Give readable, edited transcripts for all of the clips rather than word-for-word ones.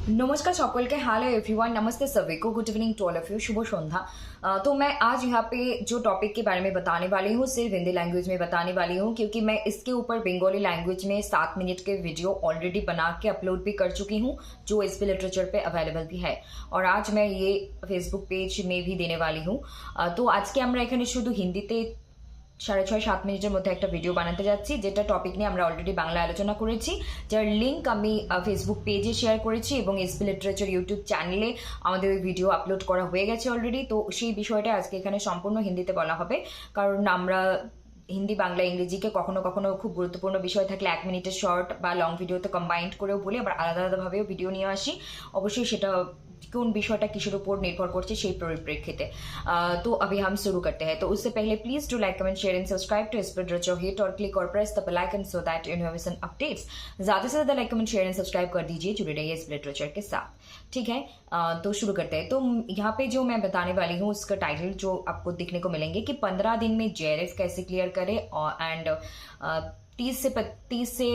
नमस्कार সকলকে hello everyone नमस्ते सभी को good evening to all of you शुभ संध्या। तो मैं आज यहाँ पे जो टॉपिक के बारे में बताने वाली हूँ सिर्फ हिंदी लैंग्वेज में बताने वाली हूँ, क्योंकि मैं इसके ऊपर बंगाली लैंग्वेज में 7 मिनट के वीडियो ऑलरेडी बना के अपलोड भी कर चुकी हूँ, जो एसपी लिटरेचर पे अवेलेबल भी है और आज मैं ये फेसबुक पेज में भी देने वाली हूँ। तो आज के আমরা এখানে শুধু হিন্দিতে 6.5-7 মিনিটের মধ্যে একটা ভিডিও বানাতে যাচ্ছি, যেটা টপিক নিয়ে আমরা অলরেডি বাংলায় আলোচনা করেছি, যার লিঙ্ক আমি ফেসবুক পেজে শেয়ার করেছি এবং এসপি লিটারেচার ইউটিউব চ্যানেলে আমাদের ওই ভিডিও আপলোড করা হয়ে গেছে অলরেডি। তো সেই বিষয়টা আজকে এখানে সম্পূর্ণ হিন্দিতে বলা হবে, কারণ আমরা হিন্দি বাংলা ইংরেজিকে কখনো কখনো খুব গুরুত্বপূর্ণ বিষয় থাকলে 1 মিনিটের শর্ট বা লং ভিডিওতে কম্বাইন্ড করেও বলি, আবার আলাদা আলাদাভাবেও ভিডিও নিয়ে আসি। অবশ্যই সেটা কোন বিষয়টা কিসের উপর নির্ভর করছে সেই পরিপ্রেক্ষিতে। तो अभी हम शुरू करते हैं। तो उससे पहले please do like comment share and subscribe to SP literature hit और क्लिक और press the bell icon so that you never miss an updates. ज्यादा से ज्यादा like comment share and subscribe कर दीजिए, जुड़े रहिए एसपी लिटरेचर के साथ, ठीक है। तो शुरू करते हैं। तो यहाँ पे जो मैं बताने वाली हूँ उसका टाइटल जो आपको दिखने को मिलेंगे कि 15 दिन में जेआरएफ कैसे क्लियर करे एंड 30 से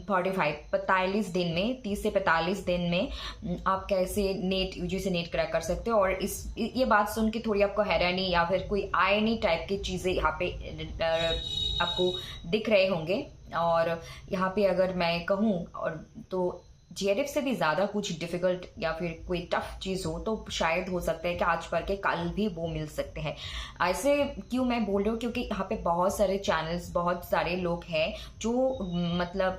45 दिन में 30 से 45 दिन में आप कैसे नेट यूजी से नेट क्रैक कर सकते हो। और ये बात सुन के थोड़ी आपको हैरानी या फिर कोई आयनी टाइप की चीज़ें यहाँ पे आपको दिख रहे होंगे। और यहाँ पे अगर मैं कहूँ और तो जेआरएफ से भी ज़्यादा कुछ डिफ़िकल्ट या फिर कोई टफ चीज़ हो तो शायद हो सकता है कि आज पढ़ के कल भी वो मिल सकते हैं। ऐसे क्यों मैं बोल रही हूँ, क्योंकि यहाँ पे बहुत सारे चैनल्स बहुत सारे लोग हैं जो मतलब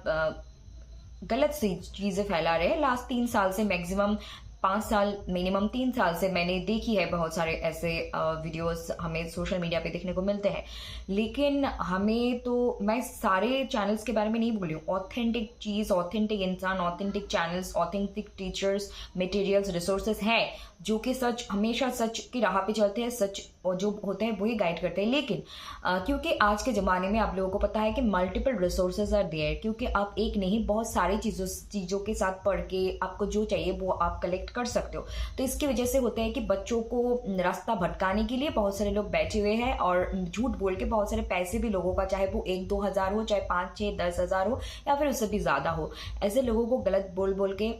गलत सी चीज़ें फैला रहे हैं। लास्ट 3 साल से मैक्सिमम 5 साल मिनिमम 3 साल से मैंने देखी है बहुत सारे ऐसे वीडियोस हमें सोशल मीडिया पे देखने को मिलते हैं। लेकिन हमें तो मैं सारे चैनल्स के बारे में नहीं बोल रही हूँ, ऑथेंटिक चीज़, ऑथेंटिक इंसान, authentic channels, authentic teachers, materials, resources हैं जो कि सच हमेशा सच की राह पे चलते हैं, सच और जो होते हैं वही गाइड करते हैं। लेकिन क्योंकि आज के ज़माने में आप लोगों को पता है कि मल्टीपल रिसोर्सेज आर देयर, क्योंकि आप एक नहीं बहुत सारी चीज़ों के साथ पढ़ के आपको जो चाहिए वो आप कलेक्ट कर सकते हो। तो इसकी वजह से होता है कि बच्चों को रास्ता भटकाने के लिए बहुत सारे लोग बैठे हुए हैं और झूठ बोल के बहुत सारे पैसे भी लोगों का, चाहे वो 1-2 हज़ार हो, चाहे 5-6-10 हज़ार हो या फिर उससे भी ज़्यादा हो, ऐसे लोगों को गलत बोल बोल के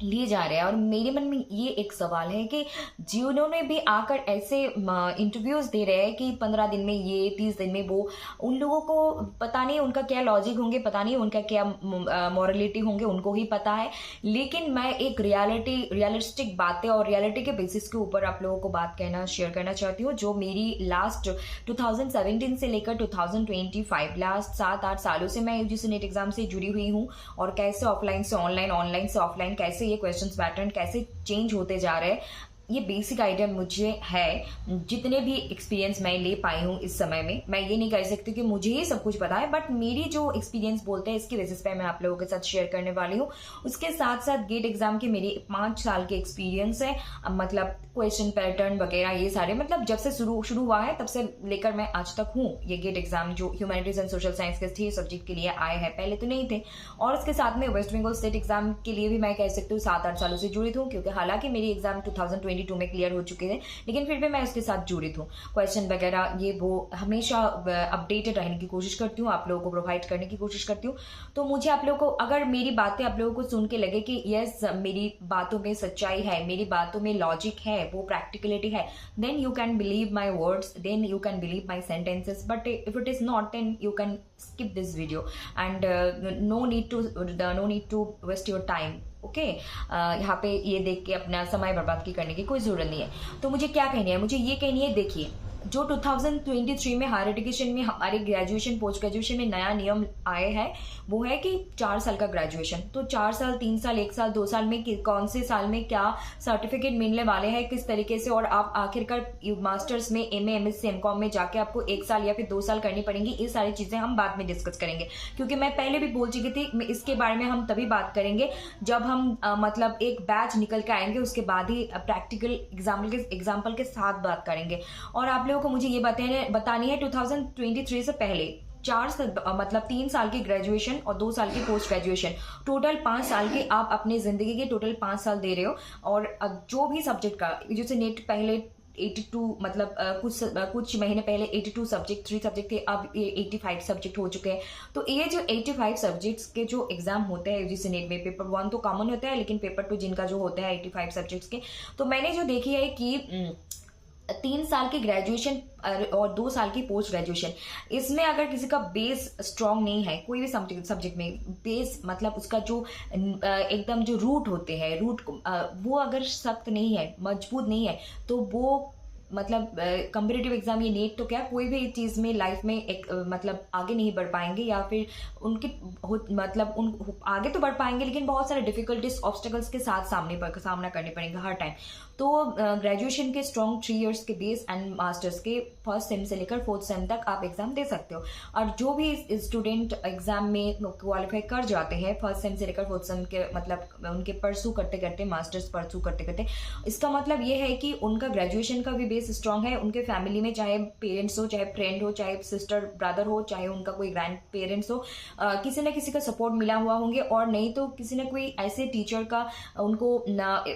लिए जा रहे हैं। और मेरे मन में ये एक सवाल है कि जिन्होंने भी आकर ऐसे इंटरव्यूज़ दे रहे हैं कि 15 दिन में ये 30 दिन में वो, उन लोगों को पता नहीं उनका क्या लॉजिक होंगे, पता नहीं उनका क्या मॉरलिटी होंगे, उनको ही पता है। लेकिन मैं एक रियलिस्टिक बातें और रियलिटी के बेसिस के ऊपर आप लोगों को बात कहना शेयर करना चाहती हूँ, जो मेरी लास्ट 2017 से लेकर 2025 लास्ट 7-8 सालों से मैं यूजीसी नेट एग्जाम से जुड़ी हुई हूँ और कैसे ऑफलाइन से ऑनलाइन, ऑनलाइन से ऑफलाइन कैसे ये क्वेश्चंस पैटर्न कैसे चेंज होते जा रहे हैं, ये बेसिक आइडिया मुझे है। जितने भी एक्सपीरियंस मैं ले पाई हूँ इस समय में, मैं ये नहीं कह सकती कि मुझे ही सब कुछ पता है, बट मेरी जो एक्सपीरियंस बोलते हैं इसके बेसिस पे मैं आप लोगों के साथ शेयर करने वाली हूँ। उसके साथ साथ गेट एग्जाम के मेरे 5 साल के एक्सपीरियंस है, मतलब क्वेश्चन पैटर्न वगैरह ये सारे, मतलब जब से शुरू हुआ है तब से लेकर मैं आज तक हूँ। ये गेट एग्जाम जो ह्यूमैनिटीज एंड सोशल साइंस के थे सब्जेक्ट के लिए आए हैं, पहले तो नहीं थे। और उसके साथ में वेस्ट बंगाल स्टेट एग्जाम के लिए भी मैं कह सकती हूँ 7-8 सालों से जुड़ित हूँ, क्योंकि हालांकि मेरी एग्जाम 2022 में क्लियर हो चुके थे, लेकिन फिर भी मैं उसके साथ जुड़ित हूँ। क्वेश्चन वगैरह ये वो हमेशा अपडेटेड रहने की कोशिश करती हूँ, आप लोगों को प्रोवाइड करने की कोशिश करती हूँ। तो मुझे आप लोगों को, अगर मेरी बातें आप लोगों को सुन के लगे कि यस मेरी बातों में सच्चाई है, मेरी बातों में लॉजिक है, वो प्रैक्टिकलिटी है, then you can believe my words, then you can believe my sentences. But if it is not, then you can skip this video and no need to waste your time, okay. यहाँ पे ये देख के अपना समय बर्बाद करने की कोई ज़रूरत नहीं है। तो मुझे क्या कहनी है, मुझे ये कहनी है, देखिए जो 2023 में हायर एजुकेशन में हमारे ग्रेजुएशन पोस्ट ग्रेजुएशन में नया नियम आए हैं वो है कि 4 साल का ग्रेजुएशन। तो 4 साल, 3 साल, 1 साल, 2 साल में कौन से साल में क्या सर्टिफिकेट मिलने वाले हैं, किस तरीके से, और आप आखिरकार मास्टर्स में एमए, एमएससी, एमकॉम में जाके आपको 1 साल या फिर 2 साल करनी पड़ेंगी। ये सारी चीज़ें हम बाद में डिस्कस करेंगे, क्योंकि मैं पहले भी बोल चुकी थी इसके बारे में हम तभी बात करेंगे जब हम मतलब एक बैच निकल के आएंगे, उसके बाद ही प्रैक्टिकल एग्जाम्पल के साथ बात करेंगे। और आप लोगों को मुझे ये बतानी है 2023 से पहले 3 साल की ग्रेजुएशन और 2 साल की पोस्ट ग्रेजुएशन, टोटल 5 साल के आप अपनी जिंदगी के टोटल 5 साल दे रहे हो। और जो भी सब्जेक्ट का जैसे नेट पहले 82 मतलब कुछ महीने पहले 82 सब्जेक्ट 3 सब्जेक्ट थे, अब ये 85 सब्जेक्ट हो चुके हैं। तो ये जो 85 सब्जेक्ट्स के जो एग्जाम होते हैं यूजीसी नेट में, पेपर 1 तो कॉमन होता है, लेकिन पेपर 2 जिनका जो होता है 85 सब्जेक्ट्स के, तो मैंने जो देखी है कि 3 साल की ग्रेजुएशन और 2 साल की पोस्ट ग्रेजुएशन, इसमें अगर किसी का बेस स्ट्रांग नहीं है, कोई भी सब्जेक्ट में बेस मतलब उसका जो एकदम जो रूट होते हैं, रूट वो अगर सख्त नहीं है, मजबूत नहीं है, तो वो मतलब कम्पिटिटिव एग्जाम, ये नेट तो क्या, कोई भी चीज़ में लाइफ में एक मतलब आगे नहीं बढ़ पाएंगे, या फिर उनके मतलब उन आगे तो बढ़ पाएंगे लेकिन बहुत सारे डिफिकल्टीज ऑब्स्टेकल्स के साथ सामना करने पड़ेगा हर टाइम। तो ग्रेजुएशन के स्ट्रॉन्ग 3 इयर्स के बेस एंड मास्टर्स के फर्स्ट सेम से लेकर 4th सेम तक आप एग्जाम दे सकते हो। और जो भी स्टूडेंट एग्जाम में क्वालिफाई कर जाते हैं फर्स्ट सेम से लेकर 4th सेम के, मतलब उनके परसू करते करते, मास्टर्स परसू करते करते, इसका मतलब ये है कि उनका ग्रेजुएशन का भी बेस स्ट्रांग है, उनके फैमिली में चाहे पेरेंट्स हो, चाहे फ्रेंड हो, चाहे सिस्टर ब्रदर हो, चाहे उनका कोई ग्रैंड पेरेंट्स हो, किसी न किसी का सपोर्ट मिला हुआ होंगे, और नहीं तो किसी न कोई ऐसे टीचर का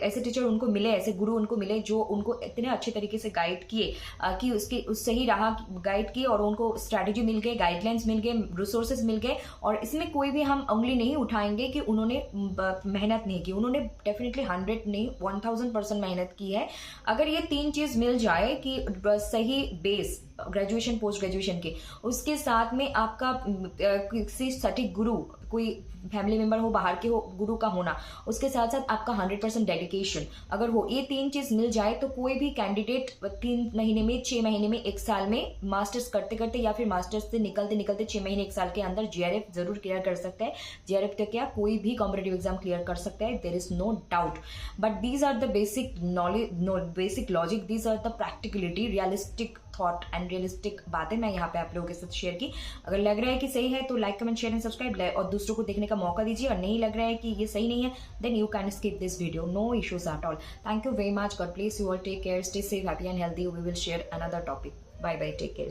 ऐसे टीचर उनको मिले, ऐसे गुरु उनको मिले जो उनको इतने अच्छे तरीके से गाइड किए कि उस सही राह गाइड किए, और उनको स्ट्रैटेजी मिल गए, गाइडलाइंस मिल गए, रिसोर्सेज मिल गए। और इसमें कोई भी हम उंगली नहीं उठाएंगे कि उन्होंने मेहनत नहीं की, उन्होंने डेफिनेटली 100 नहीं 1000% मेहनत की है। अगर ये 3 चीज मिल जाए कि सही बेस ग्रेजुएशन पोस्ट ग्रेजुएशन के, उसके साथ में आपका किसी सटीक गुरु, कोई फैमिली मेंबर हो, बाहर के हो, गुरु का होना, उसके साथ साथ आपका 100% डेडिकेशन अगर हो, ये 3 चीज मिल जाए तो कोई भी कैंडिडेट 3 महीने में, 6 महीने में, 1 साल में, मास्टर्स करते करते या फिर मास्टर्स से निकलते निकलते 6 महीने 1 साल के अंदर जीआरएफ जरूर क्लियर कर सकता है। जीआरएफ तो क्या, कोई भी कॉम्पिटिटिव एग्जाम क्लियर कर सकता है, there is no doubt. But these are the basic knowledge, basic logic, these are the practicality, realistic thought and realistic बातें मैं यहाँ पे आप लोगों के साथ शेयर की। अगर लग रहा है कि सही है तो like, comment, share and subscribe, और दूसरों को देखने का मौका दीजिए। और नहीं लग रहा है कि ये सही नहीं है, then you can skip this video, no issues at all. Thank you very much, God bless you all, take care, stay safe, happy and healthy. We will share another topic. Bye bye, take care.